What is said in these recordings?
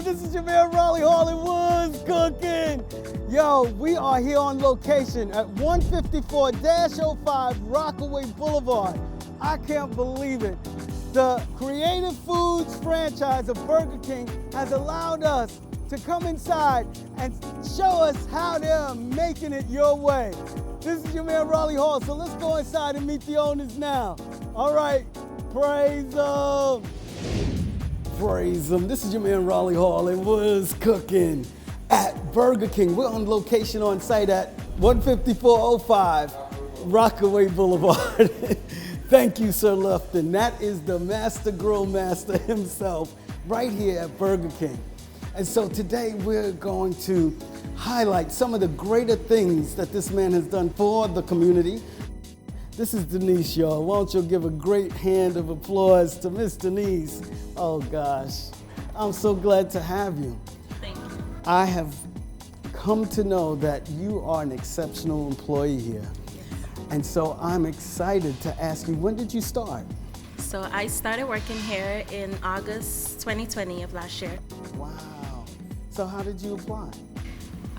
This is your man Raleighall. It was cooking. Yo, we are here on location at 154-05 Rockaway Boulevard. I can't believe it. The Creative Foods franchise of Burger King has allowed us to come inside and show us how they're making it your way. This is your man Raleighall, so let's go inside and meet the owners now. All right, praise them. Praise them. This is your man Raleighall. It was cooking at Burger King. We're on location on site at 15405 Rockaway Boulevard. Thank you, Sir Loftin. That is the master grill master himself right here at Burger King. And so today we're going to highlight some of the greater things that this man has done for the community. This is Denise, y'all. Why don't you give a great hand of applause to Miss Denise? Oh gosh, I'm so glad to have you. Thank you. I have come to know that you are an exceptional employee here. And so I'm excited to ask you, when did you start? So I started working here in August 2020 of last year. Wow. So how did you apply?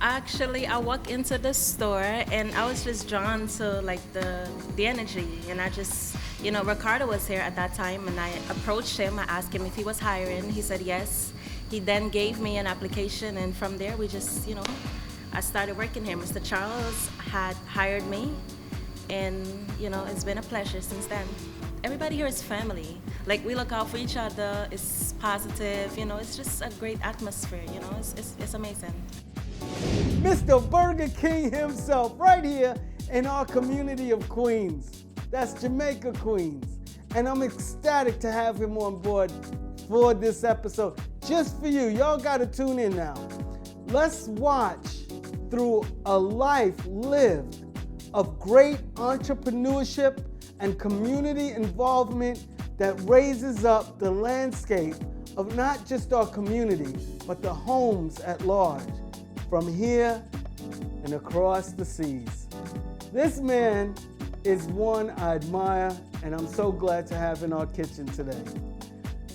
Actually, I walked into the store and I was just drawn to like the energy, and I just, Ricardo was here at that time and I approached him. I asked him if he was hiring. He said yes. He then gave me an application, and from there we just, I started working here. Mr. Charles had hired me, and it's been a pleasure since then. Everybody here is family. Like, we look out for each other. It's positive, it's just a great atmosphere, it's amazing. Mr. Burger King himself, right here in our community of Queens. That's Jamaica, Queens. And I'm ecstatic to have him on board for this episode, just for you. Y'all gotta tune in now. Let's watch through a life lived of great entrepreneurship and community involvement that raises up the landscape of not just our community, but the homes at large, from here and across the seas. This man is one I admire, and I'm so glad to have in our kitchen today.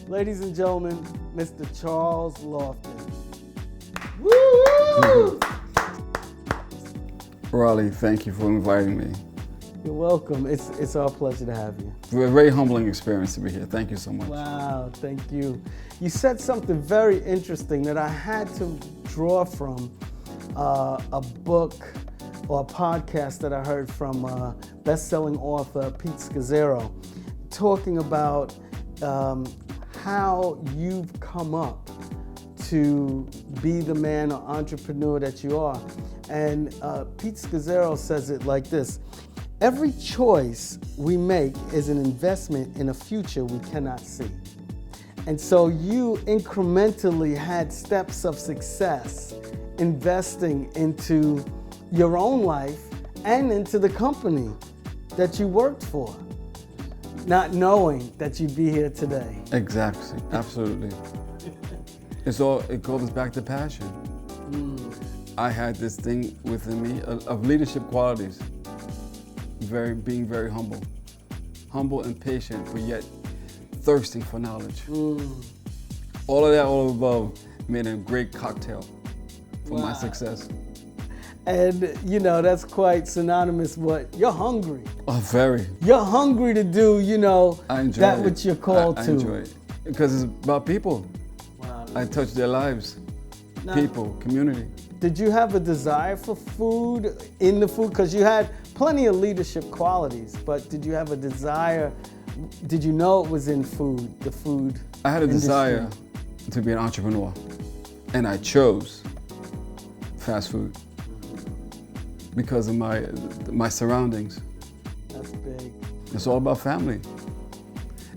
Ladies and gentlemen, Mr. Charles Loftin. Woo! Raleigh, thank you for inviting me. You're welcome. It's our pleasure to have you. It's a very humbling experience to be here. Thank you so much. Wow, thank you. You said something very interesting that I had to draw from a book or a podcast that I heard from best-selling author Pete Scazzero, talking about how you've come up to be the man or entrepreneur that you are. And Pete Scazzero says it like this: every choice we make is an investment in a future we cannot see. And so you incrementally had steps of success, investing into your own life and into the company that you worked for, not knowing that you'd be here today. Exactly, absolutely. It goes back to passion. I had this thing within me of leadership qualities, being very humble and patient, but yet thirsting for knowledge. All of that, all above, made a great cocktail for my success. And that's quite synonymous with you're hungry. Oh, very. You're hungry to do, I enjoy that it. which you're called I to. enjoy it because it's about people. Wow. I touch their lives, Now, people, community. Did you have a desire for food in the food? Because you had plenty of leadership qualities, but did you have a desire? Did you know it was in food, the food I had a industry? desire to be an entrepreneur, and I chose fast food because of my surroundings. That's big. It's all about family.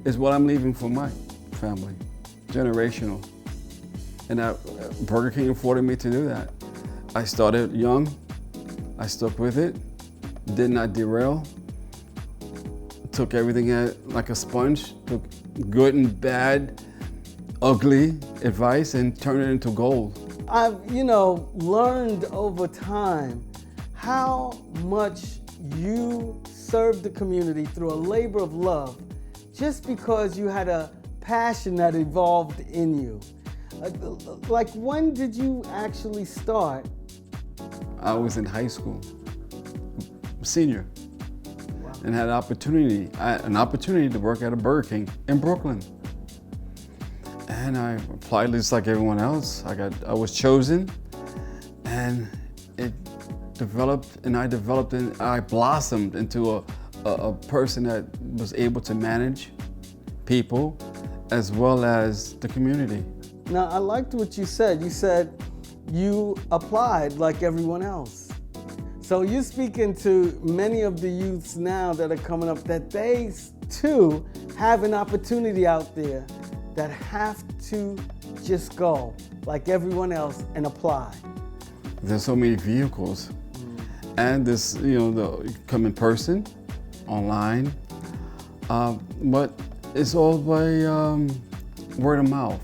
It's what I'm leaving for my family, generational. And Burger King afforded me to do that. I started young, I stuck with it, did not derail, took everything like a sponge, took good and bad, ugly advice and turned it into gold. I've, learned over time how much you served the community through a labor of love just because you had a passion that evolved in you. Like, when did you actually start? I was in high school, senior, and had an opportunity to work at a Burger King in Brooklyn. And I applied just like everyone else. I was chosen, and it developed, and I blossomed into a person that was able to manage people as well as the community. Now, I liked what you said. You said you applied like everyone else. So you're speaking to many of the youths now that are coming up, that they too have an opportunity out there, that have to just go like everyone else and apply. There's so many vehicles, and this, you come in person, online, but it's all by word of mouth.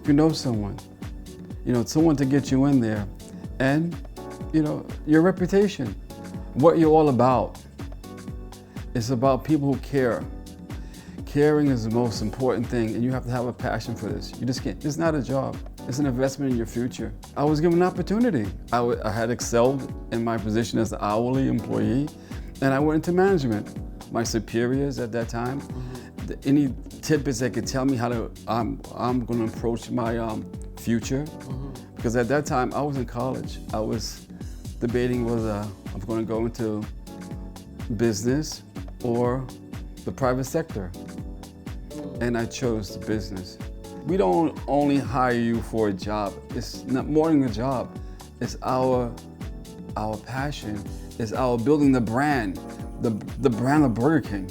If you know someone, someone to get you in there, and your reputation, what you're all about. It's about people who care. Caring is the most important thing, and you have to have a passion for this. You just can't, it's not a job. It's an investment in your future. I was given an opportunity. I had excelled in my position as an hourly employee, and I went into management. My superiors at that time, any tidbits they could tell me how I'm going to approach my future, because at that time I was in college. I was debating whether I'm going to go into business or the private sector, and I chose the business. We don't only hire you for a job. It's not more than a job. It's our passion. It's our building the brand, the brand of Burger King.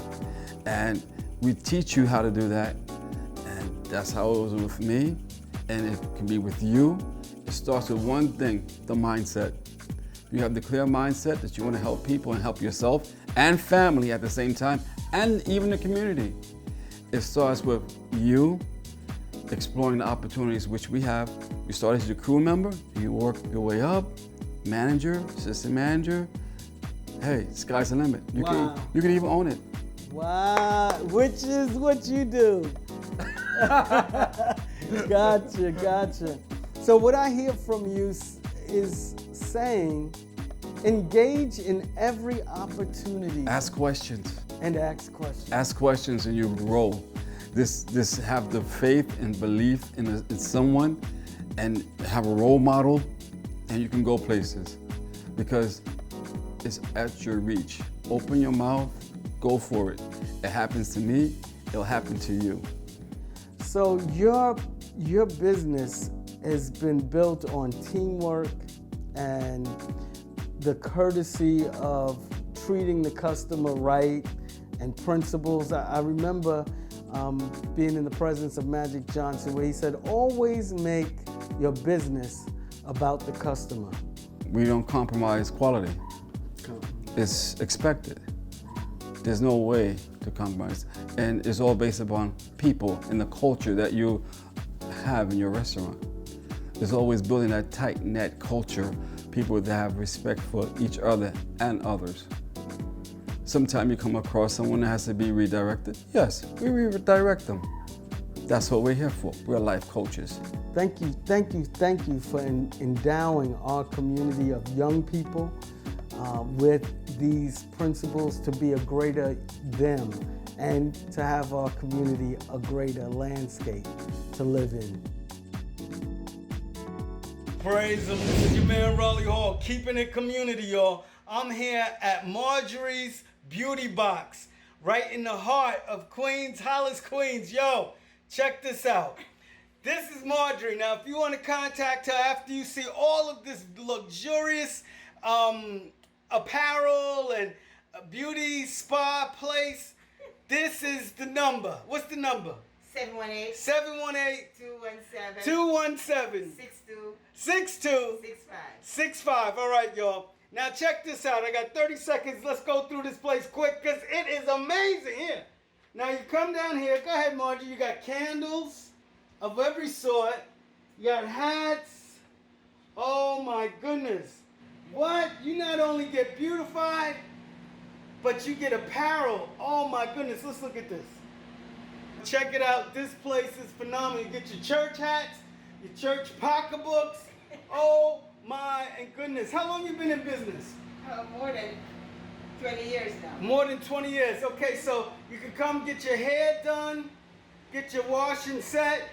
And we teach you how to do that. And that's how it was with me. And it can be with you. It starts with one thing, the mindset. You have the clear mindset that you want to help people and help yourself and family at the same time, and even the community. It starts with you exploring the opportunities which we have. You start as your crew member, you work your way up, manager, assistant manager. Hey, sky's the limit. You can even own it. Wow, which is what you do. Gotcha. So what I hear from you is saying, engage in every opportunity. Ask questions. And ask questions. Ask questions and you grow. This have the faith and belief in someone, and have a role model, and you can go places because it's at your reach. Open your mouth, go for it. It happens to me, it'll happen to you. So your business has been built on teamwork and the courtesy of treating the customer right and principles. I remember being in the presence of Magic Johnson, where he said, always make your business about the customer. We don't compromise quality. It's expected. There's no way to compromise. And it's all based upon people and the culture that you have in your restaurant. It's always building that tight-knit culture, people that have respect for each other and others. Sometimes you come across someone that has to be redirected. Yes, we redirect them. That's what we're here for. We're life coaches. Thank you for endowing our community of young people with these principles to be a greater them, and to have our community a greater landscape to live in. Praise him. This is your man Raleighall, keeping it community, y'all. I'm here at Marjorie's Beauty Box, right in the heart of Queens, Hollis, Queens. Yo, check this out. This is Marjorie. Now, if you want to contact her after you see all of this luxurious apparel and beauty spa place, this is the number. What's the number? 718 718 217 217 6265. All right, y'all. Now check this out. I got 30 seconds. Let's go through this place quick because it is amazing here. Now you come down here. Go ahead, Margie. You got candles of every sort. You got hats. Oh my goodness. What? You not only get beautified, but you get apparel. Oh my goodness. Let's look at this. Check it out. This place is phenomenal. You get your church hats. your church pocketbooks. Oh my goodness. How long you been in business? More than 20 years now. More than 20 years. Okay, so you can come get your hair done, get your wash and set,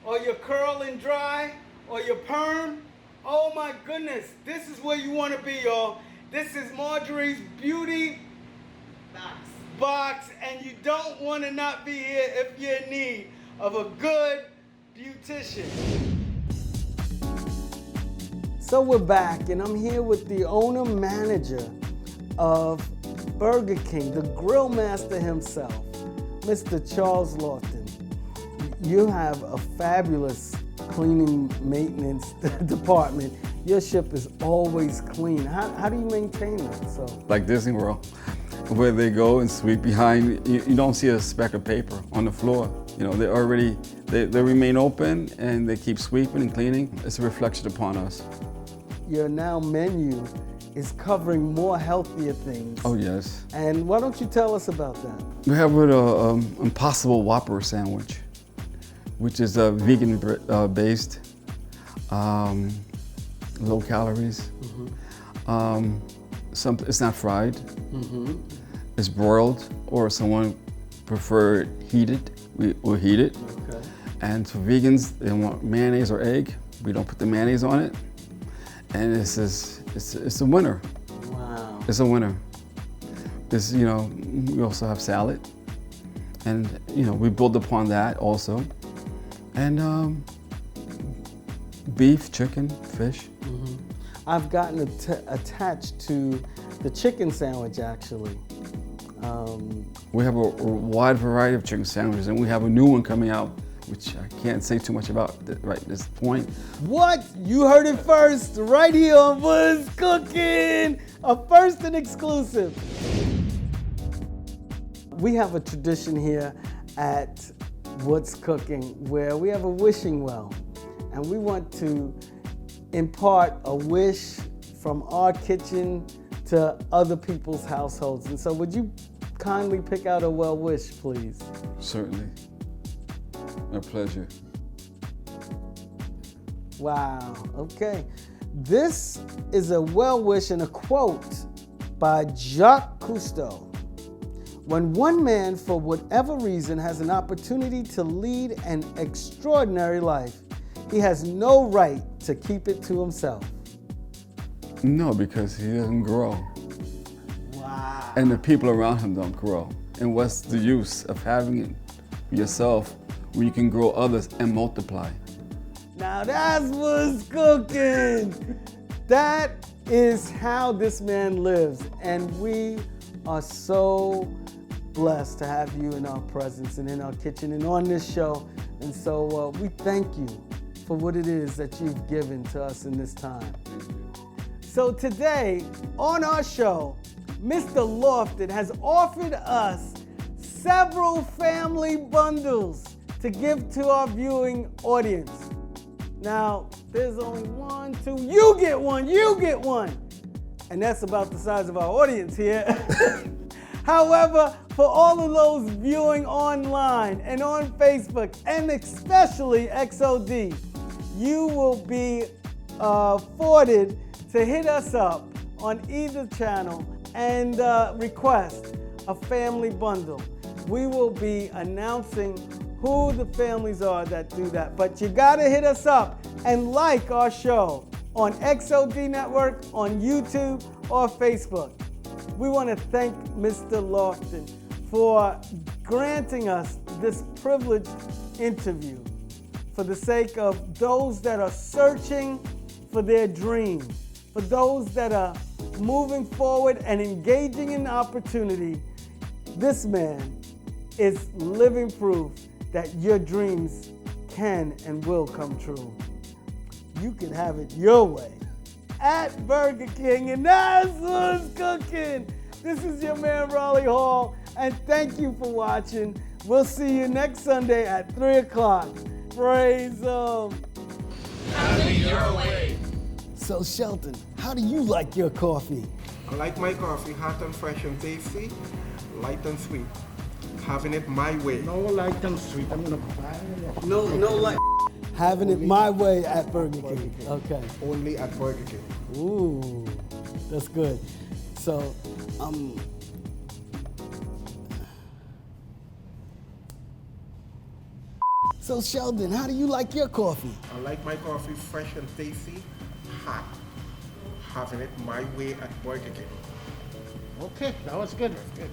or your curl and dry, or your perm. Oh my goodness, this is where you want to be, y'all. This is Marjorie's beauty box, and you don't want to not be here if you're in need of a good beautician. So we're back, and I'm here with the owner-manager of Burger King, the grill master himself, Mr. Charles Loftin. You have a fabulous cleaning maintenance department. Your ship is always clean. How do you maintain that? So, Like Disney World, where they go and sweep behind, you don't see a speck of paper on the floor. You know, they remain open and they keep sweeping and cleaning. It's a reflection upon us. your now menu is covering more healthier things. Oh yes. And why don't you tell us about that? We have an Impossible Whopper sandwich, which is vegan based, low calories. It's not fried. It's broiled, or someone prefer heated. We'll heat it. Okay. And for vegans, they want mayonnaise or egg. We don't put the mayonnaise on it. And it's a winner. Wow. It's a winner. It's, you know, we also have salad. And, you know, we build upon that also. And beef, chicken, fish. I've gotten attached to the chicken sandwich, actually. We have a wide variety of chicken sandwiches, and we have a new one coming out, which I can't say too much about right at this point. What? You heard it first, right here on What's Cookin', a first and exclusive. We have a tradition here at What's Cooking where we have a wishing well, and we want to impart a wish from our kitchen to other people's households. And so would you kindly pick out a well wish, please? Certainly. My pleasure. Wow, okay. This is a well wish and a quote by Jacques Cousteau. When one man, for whatever reason, has an opportunity to lead an extraordinary life, he has no right to keep it to himself. No, because he doesn't grow. Wow. And the people around him don't grow. And what's the use of having it yourself where you can grow others and multiply? Now that's what's cooking. That is how this man lives. And we are so blessed to have you in our presence and in our kitchen and on this show. And so we thank you for what it is that you've given to us in this time. So today on our show, Mr. Loftin has offered us several family bundles to give to our viewing audience. Now, there's only one, two, you get one. And that's about the size of our audience here. However, for all of those viewing online and on Facebook, and especially XOD, you will be afforded to hit us up on either channel and request a family bundle. We will be announcing who the families are that do that. But you gotta hit us up and like our show on XOD Network, on YouTube, or Facebook. We wanna thank Mr. Loftin for granting us this privileged interview for the sake of those that are searching for their dream, for those that are moving forward and engaging in opportunity. This man is living proof that your dreams can and will come true. You can have it your way at Burger King, and that's what's cooking. This is your man Raleighall, and thank you for watching. We'll see you next Sunday at 3 o'clock. Praise Him. Have it your way. So Shelton, how do you like your coffee? I like my coffee hot and fresh and tasty, light and sweet. Having it my way. No light and sweet. I'm gonna buy it. No like. Having it Only my way at Burger King. Okay. Only at Burger King. Ooh, that's good. So, so Sheldon, how do you like your coffee? I like my coffee fresh and tasty, hot. Having it my way at Burger King. Okay, that was good. Good.